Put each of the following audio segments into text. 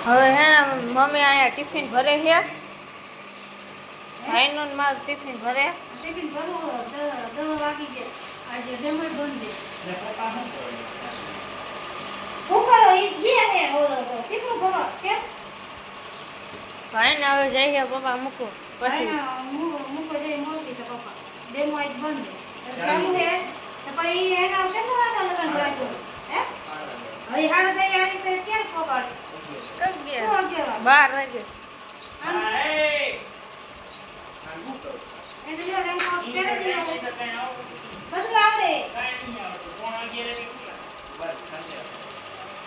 હવે હે ને મમ્મી અહીંયા ટિફિન ભરે છે ભાઈનું ને મારું ટિફિન ભરે ટિફિન ભરવું 10 વાગી ગયા આજે જમવા બંધ છે શું કરો ઈ ગયા ને કેટલું ભરો કેમ ભાઈને હવે જઈએ પપ્પા મૂકો પછી મૂકો જઈ મોટી તો પપ્પા ડેમો આજ બંધ છે ચાલુ છે તો પછી એના કેટલું વાગા લગન રાખ્યો હે હવે હાડે દઈ આવી તો કેમ પકડ કઈ ગયા 12 વાગે એ તો રેમ કો કેરે દીયો બધું આવડે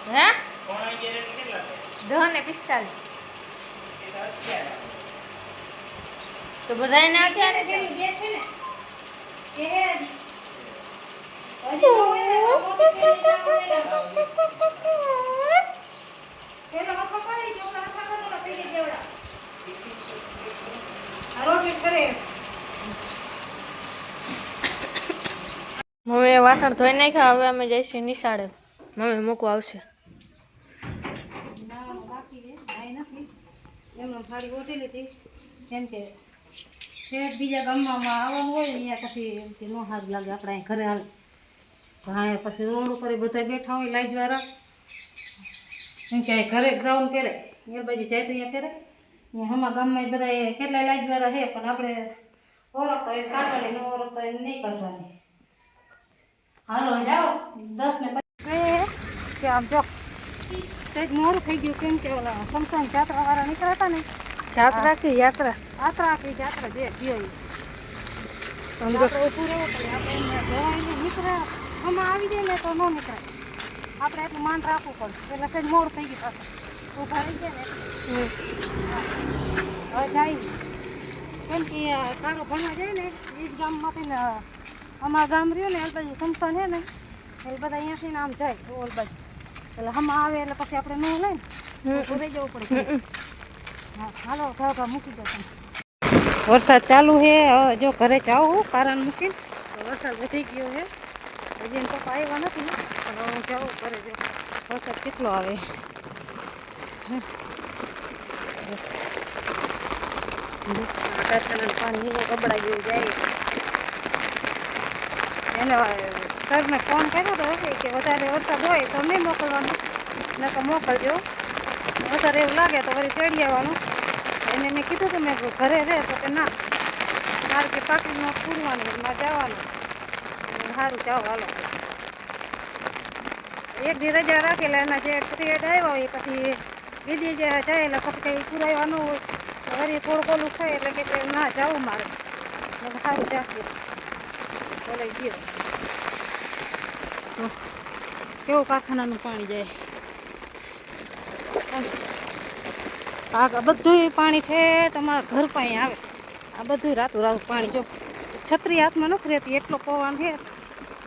હે 10:45 તો બધાને અત્યારે બે છે ને કે હે હજી હોય ને તો મોટી પેલો મત કરી જેવડા હતા કરો થઈ ગયા જેવડા આ રોટી કરે મમ્મી વાસણ ધોઈ નાખ્યા હવે અમે જઈશું નિશાળે મમ્મી મૂકવા આવશે એમનો થાળી ઓછી લીધી કેમ કે બીજા ગામમાં આવવાનું હોય અહીંયા પછી ન સારું લાગે આપણે અહીં ઘરે હાલ હા પછી રોડ ઉપર બધા બેઠા હોય લાઈટવાળા કેમ કે ઘરે ગ્રાઉન્ડ પહેરે એ બાજુ જાય તો અહીંયા પહેરે અહીંયા હમણાં ગામમાં બધા કેટલાય લાઈટવાળા છે પણ આપણે ઓળખતા હોય કાઢવાની ન ઓળખતા હોય નહીં કાઢવાની હાલો જાઓ 10 ને કે આમ જો સહેજ મોડું થઈ ગયું કેમ કે ઓલા સમસાન જાત્રાવાળા નીકળ્યા હતા ને જાત્રા કે યાત્રા જાત્રા જે ગયો આપણે ઊભું રહેવું પડે આપણે એમને જવાઈને નીકળ્યા આમાં આવી જાય ને તો ન નીકળાય આપણે એટલું માન રાખવું પડે પેલા સહેજ મોડું થઈ ગયું પાછું ઊભા રહી ગયા ને હવે જાય કેમ કે તારો ભણવા જાય ને એ જ ગામમાંથી ને અમારા ગામ રહ્યું ને એ બાજુ સંસ્થાન છે ને એટલે બધા અહીંયાથી આમ જાય ઓલ બાજુ એટલે હમણાં આવે એટલે પછી આપણે ન લઈને રહી જવું પડે હા હાલો ઘર મૂકી દો વરસાદ ચાલુ છે હવે જો ઘરે જાઉં કારણ મૂકીને તો વરસાદ વધી ગયો છે હજી એમ પપ્પા આવ્યા નથી ને પણ હું જાઉં ઘરે જો વરસાદ કેટલો આવે કારખાનાનું પાણી ગબડાઈ ગયું જાય એને સરને ફોન કર્યો તો કે વધારે વરસાદ હોય તો નહીં મોકલવાનું નકર મોકલજો વધારે એવું લાગે તો વળી ચડી આવવાનું એને મેં કીધું કે મેં ઘરે રહે તો કે ના મારે કે પાકીમાં પૂરવાનું મારે જવાનું સારું જાઓ હાલો એક દી રજા રાખેલા એના જે પીરિયડ આવ્યા હોય પછી બીજી જે જાય એટલે પછી કંઈ પુરાવાનું હોય તો વળી થોડુંક ઓલું થાય એટલે કે ના જાવું મારે સારું જાશે બોલે ગયો કેવું કારખાનાનું પાણી જાય આ બધું પાણી છે તમારા ઘર પાસે આવે આ બધું રાતું રાત પાણી જો છત્રી હાથમાં નથી રહેતી એટલો પવન છે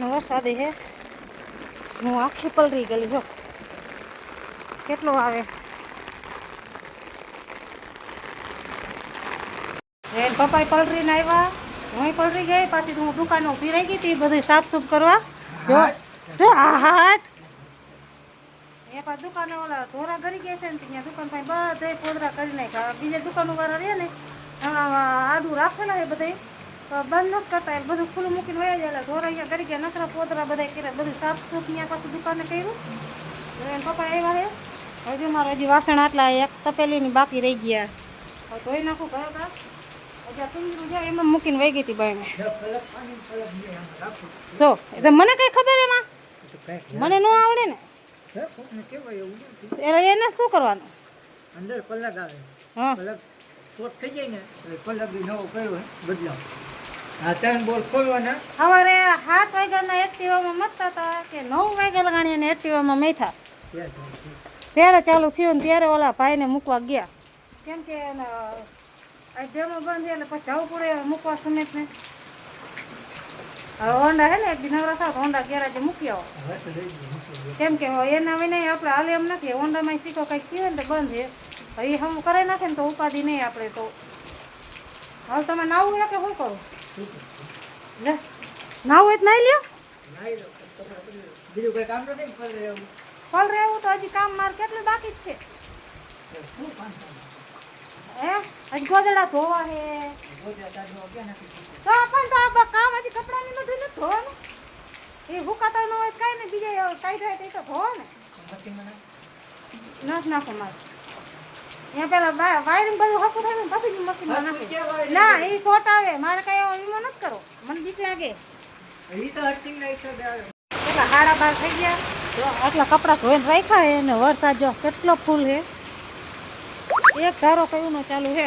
વરસાદે છે હું આખી પલરી ગયેલી જો કેટલો આવે પપ્પાએ પલરીને આવ્યા હું પલરી ગઈ પાછી હું દુકાને ઊભી રહી ગઈ હતી બધું સાફ સુફ કરવા જો શું હાટ એ પાછ દુકાને ઓલા ધોરા કરી ગયા છે ને ત્યાં દુકાન પાસે બધા પોદરા કરી નાખ્યા બીજા દુકાનવાળા રહે ને આડું રાખેલા છે બધા તો બંધ નથી કરતા એટલે બધું ખુલ્લું મૂકીને વયા જાય એટલે ધોરા અહીંયા કરી ગયા નકરા પોદરા બધા કર્યા બધું સાફ સુફ ત્યાં પાછું દુકાને કર્યું પપ્પા આવ્યા છે હજી મારે હજી વાસણ આટલા એક તપેલીની બાકી રહી ગયા હવે ધોઈ નાખું ઘર હજી પિંજરું જાય એમાં મૂકીને વહી ગઈ હતી બાઈને સો એટલે મને કઈ ખબર એમાં મને ન આવડે ને એટલે એને શું કરવાનું અંદર પલક આવે હા પલક કોટ થઈ જાય ને એટલે પલક બી નવો કર્યો બદલાવ આ 3 બોલ ખોલવાના સવારે 7 વાગ્યાના એક્ટિવામાં મતતા હતા કે 9 વાગ્યા લગાણીને એક્ટિવામાં મેથા ત્યારે ચાલુ થયું ને ત્યારે ઓલા ભાઈને મૂકવા ગયા કેમ કે આ ડેમો બંધ એટલે પછી જવું પડે મૂકવા સમેતને હવે હોન્ડા હે ને એક દી નવરા થાવ હોન્ડા ગેરાજે મૂકી આવો કેમ કે એના વિના આપણે હાલે એમ નથી હોન્ડામાં શીખો કંઈક થયું ને તો બંધ છે એ હમ કરાવી નાખે ને તો ઉપાધિ નહીં આપણે તો હવે તમે નાવું હોય કે શું કરું લે નાવું હોય તો નાઈ લ્યો બીજું કઈ કામ નથી ફળ રહેવું તો હજી કામ મારે કેટલું બાકી જ છે શું કામ કરે? હે હજી ગોદડા ધોવા હે ગોજા તાજો ક્યાં નથી થતું? તો પણ તો આ કામ હજી કપડાની બધું નથી ધોવાનું એ હુકાતા ન હોય તો કાંઈ ને બીજે ટાઈટ થાય તે તો ધોવો ને મશીન મને નથી નાખો મારે અહીંયા પેલા વાયરિંગ બધું હકું થાય ને પછી જ મશીનમાં હરખું છે નાખે wiring ના બધું. એ શોર્ટ આવે મારે કઈ એવો વીમો નથી કરો મને બીક લાગે ઈ તો અર્થિંગ ના હિસાબે આવે. એટલા હાડા બાર થઈ ગયા જો આટલા કપડાં ધોઈને રાખ્યા હે ને વરસાદ જો કેટલો ફૂલ હે એક ધારો કયું નો ચાલુ હે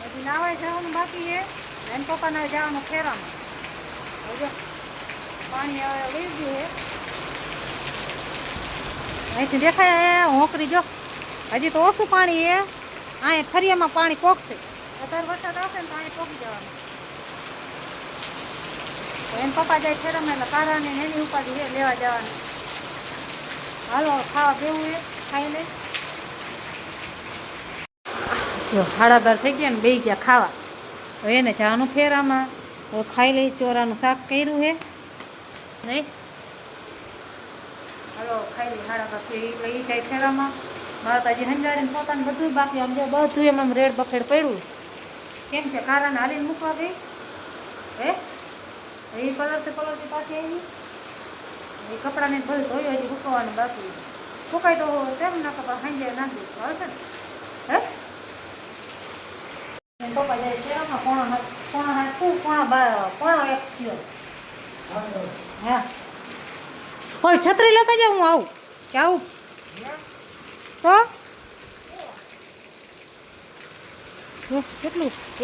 હજી નાવાય જવાનું બાકી હે એન પપ્પાના જવાનું ફેરામાં હવે જો પાણી હવે વહી ગયું હે અહીંથી દેખાય હે હોંકરી જો હજી તો ઓછું પાણી હે અહીંયા ફરિયામાં પાણી પોકશે અત્યારે વરસાદ આવશે ને તો અહીંયા પોકી જવાનું એન પપ્પા જાય ફેરામાં એટલે કારાને ને એની ઉપાધિ હે લેવા જવાની હાલો ખાવા બેવું હે ખાઈ લે જો હાડા બાર થઈ ગયા ને બે ગયા ખાવા હવે એને જવાનું ફેરામાં હવે ખાઈ લઈ ચોરાનું શાક કર્યું હે નહીં હાલો ખાઈ લઈ હાડા બાર લઈ જાય ફેરામાં મારે તો હજી હંજારીને પોતાને બધું બાકી આમ જો બધું એમ રેડ બફેડ પડ્યું કેમ છે કારાને હાલીને મૂકવા ગઈ હે એ પલળતી પાછી આવી એ કપડાને બધું ધોયું હજી સુકવવાનું બાકી સુકાય તો તેમ ના કપડા સાંજે નાખી આવે છે ને હે પપ્પા જાય શેરામાં પોણા એક થયો હા કોઈ છત્રી લેતા જાઉં હું આવું કે આવું તો જો કેટલું એ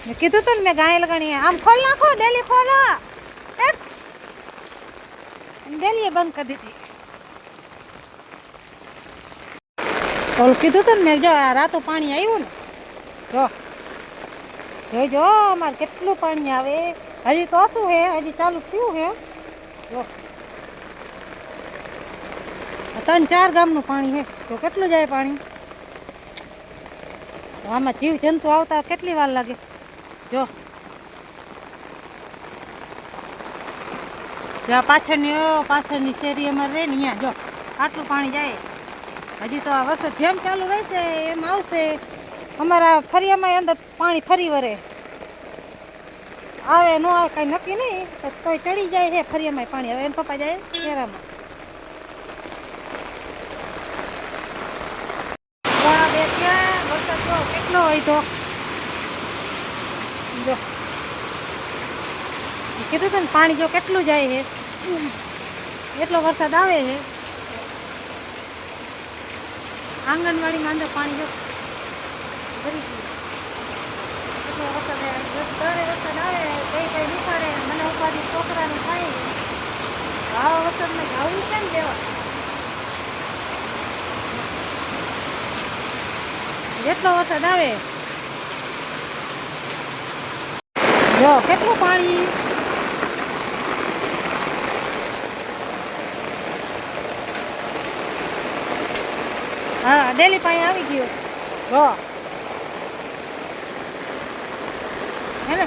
મેં કીધું તું ને મેં ગાય લગાણી આમ ખોલ નાખો ડેલી ખોલો ડેલીએ બંધ કરી દીધી ઓલું કીધું તું ને મેં જો આ રાતું પાણી આવ્યું ને જો અમારે કેટલું પાણી આવે હજી તો શું હે હજી ચાલુ થયું હે જો 3-4 ગામનું પાણી હે તો કેટલું જાય પાણી આમાં જીવ જંતુ આવતા કેટલી વાર લાગે જો જ્યાં પાછળની શેરી અમારે રહે ને અહીંયા જો આટલું પાણી જાય હજી તો આ વરસાદ જેમ ચાલુ રહેશે એમ આવશે અમારા ફરિયામાં અંદર પાણી ફરી વરે આવે ન આવે કાંઈ નક્કી નહીં તો તોય ચડી જાય છે ફરિયામાં પાણી હવે એને પપ્પા જાય શેરામાં વરસાદ જો કેટલો હોય તો જો કીધું હતું ને પાણી જો કેટલું જાય છે એટલો વરસાદ આવે છે આંગણવાડીમાં અંદર પાણી જો ભરી ગયું એટલો વરસાદ દરે વરસાદ આવે કઈ નીકળે મને ઉપાધિ છોકરાનું થાય આવા વરસાદમાં જવું કેમ દેવા જેટલો વરસાદ આવે જો કેટલું પાણી હા ડેલી પાણી આવી ગયું જો હે ને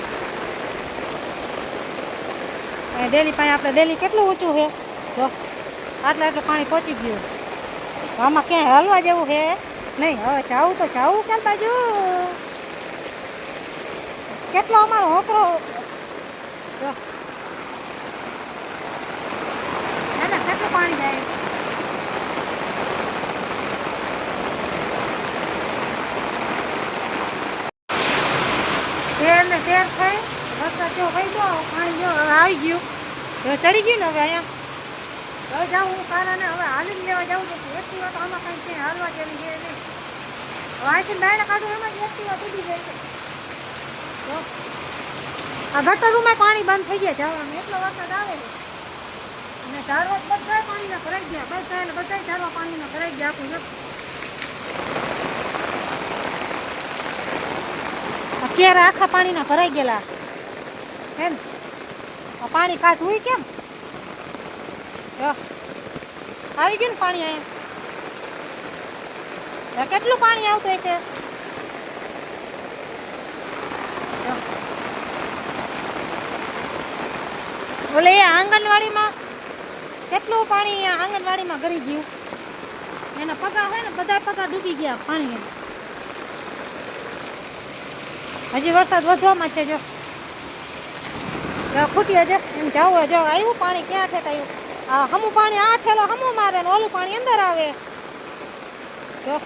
ડેલી પાણી આપણે ડેલી કેટલું ઊંચું છે જો આટલું પાણી પહોંચી ગયું આમાં ક્યાંય હલવા જેવું છે નહીં હવે જાવું તો જાવું કેમ બાજુ કેટલો અમારો હોકરો જો ના કેટલું પાણી જાય તેર થઈ વરસાદ જો વહી ગયો પાણી જો હવે આવી ગયું હવે ચડી ગયું ને હવે અહીંયા હવે જાઉં હું કારાને હવે હાલીને લેવા જાઉં તો એક્ટિવા તો આમાં કંઈ ક્યાંય હાલવા જેવી છે નહીં હવે અહીંથી ડાયરેક્ટ કાઢું એમાં જ એક્ટિવા તૂટી જાય છે જો આ ગટરોમાં પાણી બંધ થઈ ગયા જવાનું એટલો વરસાદ આવે છે અને ઝાડવા બધા પાણીના ભરાઈ ગયા બધા ઝાડવા પાણીના ભરાઈ ગયા આખું અત્યારે આખા પાણીના ભરાઈ ગયેલા હે ને પાણી કાઢવું કેમ આવી ગયું ને પાણી અહીંયા કેટલું પાણી આવતું હશે બોલે એ આંગણવાડીમાં કેટલું પાણી અહીંયા આંગણવાડીમાં ગરી ગયું. એના પગા હોય ને બધા પગા ડૂબી ગયા પાણી. હજી વરસાદ વધવામાં છે. જો ખૂટ્યા છે એમ જવું. જો આવ્યું પાણી ક્યાં ઠેકાયું. આ હમું પાણી આ ઠેલો હમું મારે ને ઓલું પાણી અંદર આવે. જો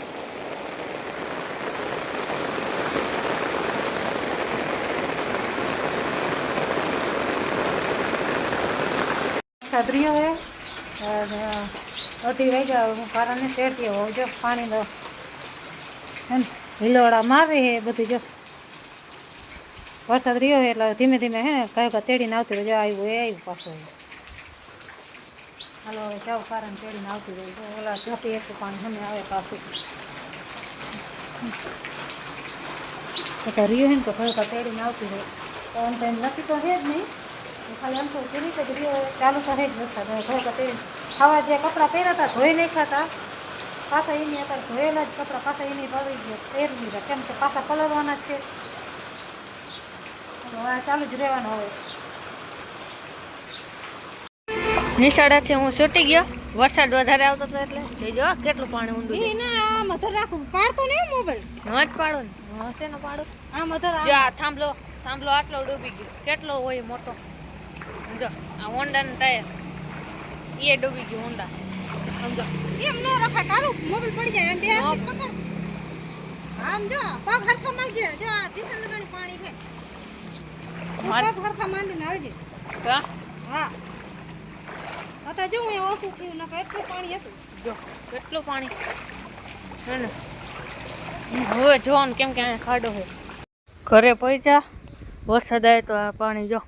છત્રીઓ હે અઢી વાગ્યા હું કારણે શેઠી હોઉં. જો પાણી હિલોડા મારે હે બધું. જો વરસાદ રહ્યો હોય એટલે ધીમે ધીમે હે ને કઈ તેડીને આવતી હોય. જો આવ્યું એ આવ્યું પાછું. હાલો હવે જાવ કારણ તેડીને આવતી હોય. ઓલા ઝપી એટલું પાણી સામે આવે પાછું. રહ્યો હે ને તો કઈ તેડીને આવતી હોય. તો આમ તો એમ નથી તો હે જ નહીં. ખાલી આમ તો જેવી રીતે જ રહ્યો ચાલુ તો હે જ વરસાદ. ઘરે તેડી ખાવા જે કપડાં પહેર્યા હતા ધોઈ નાખ્યા હતા પાછા એની અત્યારે ધોયેલા જ કપડાં પાછા એની પડી ગયા પહેરી દીધા. કેમ કે પાછા પલળવાના જ છે. હવે ચાલુ જ રહેવાનું. હવે નિશાળેથી હું છૂટી ગયો. વરસાદ વધારે આવતો હતો એટલે જોજો કેટલું પાણી ઊંડું છે. આ મધર રાખું પાડતો ને મોબાઈલ ન જ પાડો ને હશે ને પાડો. આ મધર જો આ થાંભલો થાંભલો આટલો ડૂબી ગયો. કેટલો હોય મોટો. સમજો આ હોન્ડાનું ટાયર એ ડૂબી ગયું હોન્ડા. સમજો એમ ન રખાય. કારું મોબાઈલ પડી જાય એમ બે હાથથી પકડ. આમ જો પગ હરખા માંગજે. જો આ ટીસન લગાડી પાણી છે. પગ હરખા માંડીને હાલજે. હા હા અત્યારે જો અહીંયા ઓછું થયું નકર એટલું પાણી હતું. જો કેટલું પાણી હે ને. હવે જોવાનું કેમ કે અહીંયા ખાડો છે. ઘરે પહોંચ્યા વરસાદ આવે તો આ પાણી જો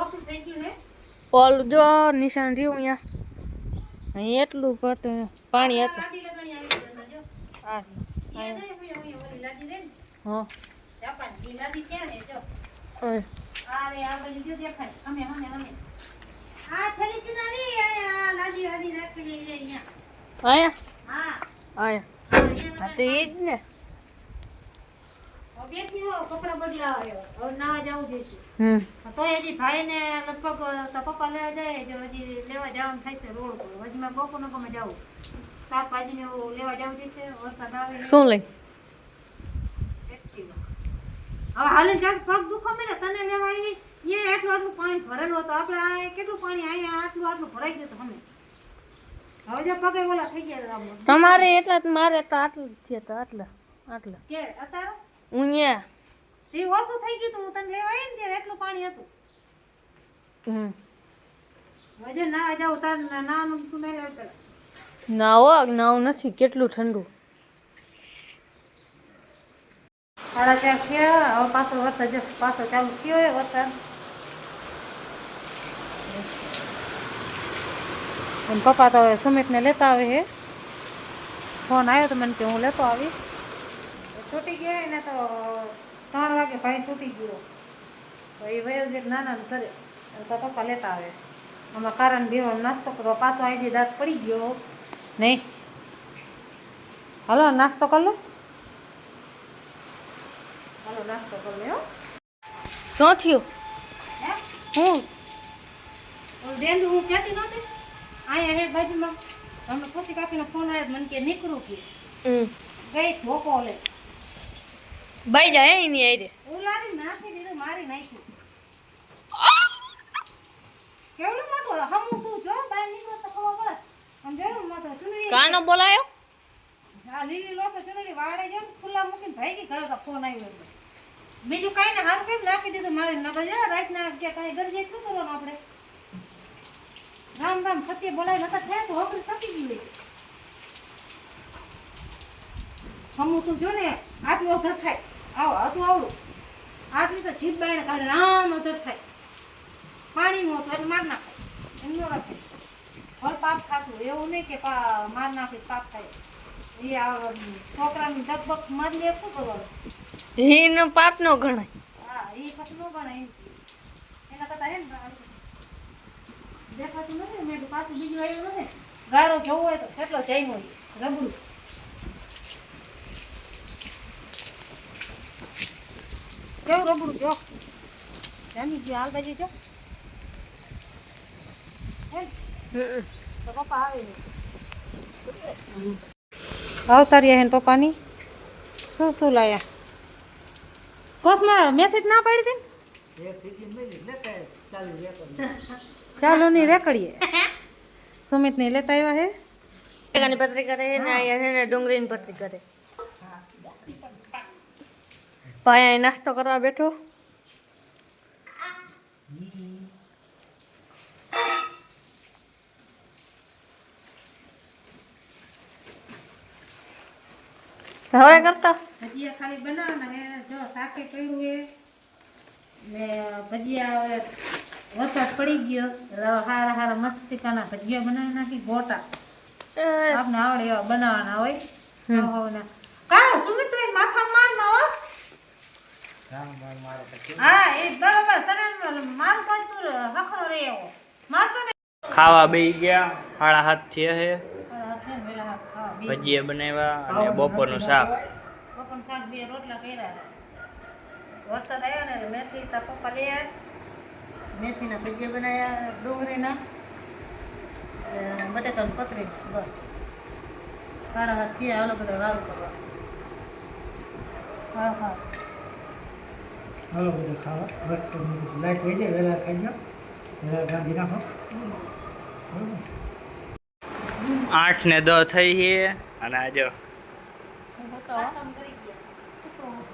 ઓછું થઈ ગયું ને. ઓલું જો નિશાન રહ્યું અહીંયા. અહીં એટલું પાણી હતું. લાદી લગાડી આવી ગયા જો. હા એ નહીં ઓલી લાદી રે ને હા જાપાન એ લાદી ક્યાં છે જો. ઓય. આ રે આ બાજુ જો દેખાય. અમે આ છેલ્લી કિનારી આ લાદી લાદી રાખેલી છે અહીંયા. અહીંયા હા અહીંયા હા તો એ જ ને. હવે બેઠી હો કપડા બદલાવ્યો. હવે નાવા જવું જઈશું. તો હજી ભાઈને લગભગ તો પપ્પા લેવા જાય. જો હજી લેવા જવાનું થાય છે રોડ પર. હજી મારે બપોર નો ગમે જવું. શાકભાજીને એવું લેવા જવું જઈશે. વરસાદ આવે શું લઈ હવે હાલે જાગ પગ દુખો મેને તને લેવા આવી. અહીંયા આટલું પાણી ભરેલું હતું. આપણે આ કેટલું પાણી અહીંયા આટલું ભરાઈ ગયું હતું. હવે જો પગે ઓલા થઈ ગયા. તમારે એટલા જ મારે તો આટલું જ થયા હતા. આટલા કે અત્યારે ઉન્યા તે ઓછું થઈ ગયું હતું. હું તને લેવા આવી ને ત્યારે એટલું પાણી હતું. હવે જો ના જાવ તાર નાનું તું નહીં લેવ પેલા. નાવ નથી. કેટલું ઠંડુ. 4:30 થયા. હવે પાછો વરસાદ જો પાછો ચાલુ થયો હોય વરસાદ. અને પપ્પા તો હવે સુમિતને લેતા આવે છે. ફોન આવ્યો તો મને કે હું લેતો આવી. છૂટી ગયા ને તો 3 વાગે ભાઈ છૂટી ગયો. તો એ વયો જે નાના ઘરે તો પપ્પા લેતા આવે. આમાં કારણ બેવો નાસ્તો કરો. પાછો આવી દાંત પડી ગયો નહીં. હાલો નાસ્તો કરી લો. હાલો નાસ્તો કરી લે. શું થયું? હું બેન હું કહેતી નહોતી અહીંયા હે બાજુમાં હમણાં ખુશી કાકીનો ફોન આવ્યો. મને કે નીકળું કે ગઈ ધોકો લે બાઈ જાય એની આઈ ઉલારી નાખી દીધું. મારી નાખ્યું. કેવડું મોટું હમું તું જો બહાર નીકળો તો ખબર પડે. આમ જોયું મોટો ચૂંદડી કાનો બોલાયો. હા લીલી લોસો ચૂંદડી વાળે જો ખુલ્લા મૂકીને ભાઈ ગયો તો ફોન આવ્યો એટલે બીજું કાંઈ ને હાથ કેમ નાખી દીધું. મારી નકર જો રાતના કે કાંઈ ગરજે શું કરવાનું આપણે. રામ રામ સત્ય બોલાય નતા થયા તો હોકરી થકી ગઈ. હમું તું જો ને આટલું અધર થાય. આવો હતું આવડું આટલી તો જીભ બાયણે કાઢે આમ અધર થાય. પાણીનું હતું એટલે માર નાખે. એમ ન રાખે. ફળ પાપ થાતું એવું નહીં કે માર નાખી પાપ થાય. એ આ છોકરાની દગબગ મારી લે શું કરવાનું. એનો પાપ નો ગણાય. હા એ પછી ન ગણાય એમ. એના કરતા હે ને દેખાતું નથી. મેં પાછું બીજું આવ્યું નથી. ગારો જોવો હોય તો કેટલો જઈમ હોય રબડું. કેવું રબડું જો જમી ગયો હાલ બાજુ જો હે હમ. તો પપ્પા આવે આવતા રહ્યા હે પપ્પાની શું લાયા કોથમાં મેથી જ ના પાડી દે એ સીધી મળી લેતા ચાલુ રેકોર્ડ ચાલો નહીં રેકડીએ સુમિતને લેતા આવ્યા હે બટેકાની પતરી કરે છે ને અહીંયા છે ને ડુંગળીની પતરી કરે ભાઈ અહીં નાસ્તો કરવા બેઠો હવે કરતા ભજીયા ખાલી બનાવવાના હે જો શાકે પડ્યું હે ને ભજીયા હવે વરસાદ પડી ગયો હારા હારા મસ્તિકાના ભજીયા બનાવી નાખી ગોટા આપને આવડે એવા બનાવવાના હોય હોના કાળો સુમિત તો એ માથા મારમાં હો રામ માર મારો પછી હા એ બરાબર તને માર કોઈ તું હખરો રે એવો મારતો ને ખાવા બેસી ગયા 7:30 થયા હે અત્યારે વેલા હાથ ખાવા બે ભજીયા બનાવ્યા અને બપોરનું શાક પપ્પા શાક બે રોટલા કર્યા વરસાદ આવ્યો ને એટલે મેથી તા પપ્પા લઈ આવ્યા મેથીના ભજીયા બનાવ્યા ડુંગળીના બટેકાનું પતરી બસ કાળા હાથ થયા હાલો બધા વારું કરવા હા હા હાલો બધું ખાવા બસ લાઈટ વહી જાય વહેલા ખાઈ જાઓ વહેલા ગાંધી નાખો 8 ને 10 થઈ છે અને આ જો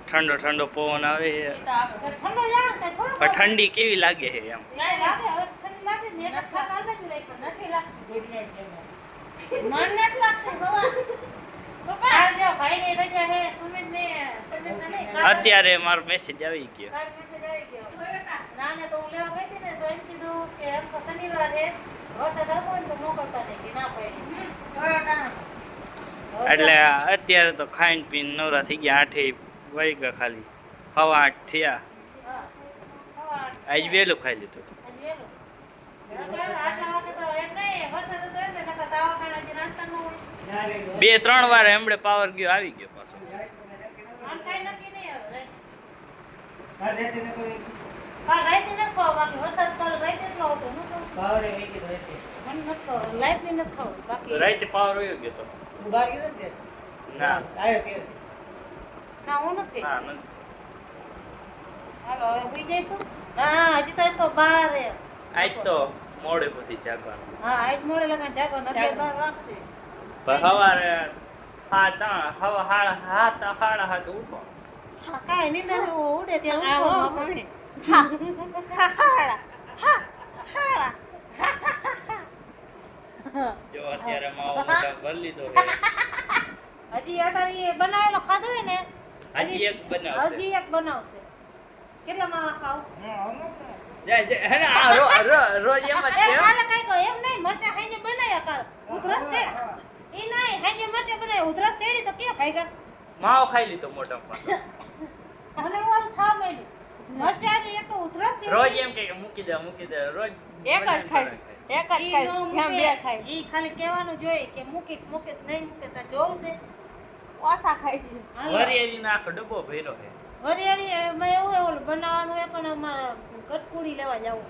ઠંડો ઠંડો પવન આવે છે ઠંડો જાય ને થોડો પણ ઠંડી કેવી લાગે છે એમ લાગે હવે ઠંડી લાગે ને એટલે શાક હાલ બાજુ રાખ્યો નથી લાગતું મન નથી લાગતું પપ્પા હાલ જો ભાઈની રજા હે સુમિતને નહીં અત્યારે મારો મેસેજ આવી ગયો કાલ મેસેજ આવી ગયો નાને તો હું લેવા ગઈ હતી ને તો એમ કીધું કે એમ તો શનિવાર છે વરસાદ હતો ને તો મોકલતા નહીં કે ના પડી એટલે અત્યારે તો ખાઈને પીને નવરા થઈ ગયા 8 વાગ્યા ખાલી 8:30 થયા આજ વહેલું ખાઈ લીધું આટલા વાગે તો એમ નહીં વરસાદ હતો એટલે નકર તાવા કાણા જે નાસ્તા ન હોય 2-3 વાર એમડે પાવર ગયો આવી ગયો પાછો આમ કાંઈ નક્કી નહીં હવે કાલ રહેતી ને કોઈ કાલ રાતે નથી ખાવા બાકી વરસાદ કાલ રાતે એટલો હતો હું તો પાવરે વહી ગયો રહેતી મને નથી ખાવા લાઈટ ની નથી ખાવું બાકી રાતે પાવર વયો ગયો તો તું બહાર ગયો ને ના આવ્યો ત્યારે ના હું નથી ના નથી. હાલો હવે ઉઈ જઈશું હા હજી તો એમ તો બાર હે આજ તો મોડે બધી જાગવાનું હા આજ મોડે લગાડ જાગવાનું 11-12 વાગશે પણ સવારે 7:30 ઉઠો કાંઈ નીંદર ઉડે ત્યાં ઉઠો જો અત્યારે માવો મોટા ભરી લીધો છે હજી અત્યારે એ બનાવેલો ખાધો હોય ને હજી એક બનાવશે હજી એક બનાવશે કેટલા માવા ખાવ જાય હે ને આ રોજ એમ જ છે હો. કાલે કઈ કહો એમ નહીં મરચા ખાઈને બનાવ્યા કર ઉધરસ છે એ નહીં ખાઈને મરચા બનાવ્યા ઉધરસ ચડી તો ક્યાં ભાગ્યા માવો ખાઈ લીધો મોટા પાછો મને ઓલ થા મળ્યું મરચા ની એક તો ઉધરસ ચડી રોજ એમ કે મૂકી દે રોજ એક જ ખાઈશ એક જ ખાઈશ ધ્યાન બે ખાઈશ ઈ ખાલી કહેવાનું જોઈએ કે મૂકીશ નહીં મૂકે તો જોવું છે ઓછા ખાઈશ વરિયાળીનો આખો ડબ્બો ભર્યો છે વરિયાળી એમાં એવું હોય ઓલું બનાવવાનું હોય પણ અમારે ગટકુડી લેવા જવું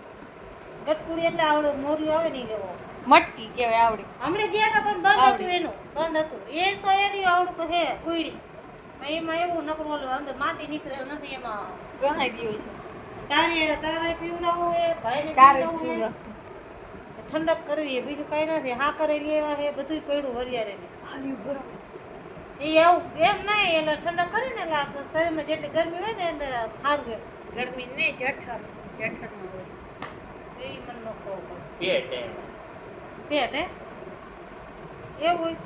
ગટકુડી એટલે આવડું મોર્યું આવે નહીં લેવો મટકી કહેવાય આવડી હમણાં ગયા હતા પણ બંધ હતું એનું બંધ હતું એ તો એની આવડું હે કુડી એમાં એવું નકરું ઓલું અંદર માટી નીકળેલ નથી એમાં ગણાઈ ગયું છે તારે પીવડાવવું હોય ભાઈને તારે પીવડાવવું હોય ઠંડક કરવી છે બીજું કઈ નથી હા કરે લેવા છે બધું પડ્યું વરિયાળે એ આવું એમ નહીં એટલે ઠંડક કરીને એટલે શરીરમાં જેટલી ગરમી હોય ને એટલે સારું એમ ગરમી નહીં જઠરમાં હોય એ મને ન ખબર પેટ એમ પેટ હે એવું હોય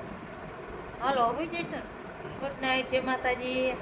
હાલો હોઈ જઈશું ગુડ નાઇટ જય માતાજી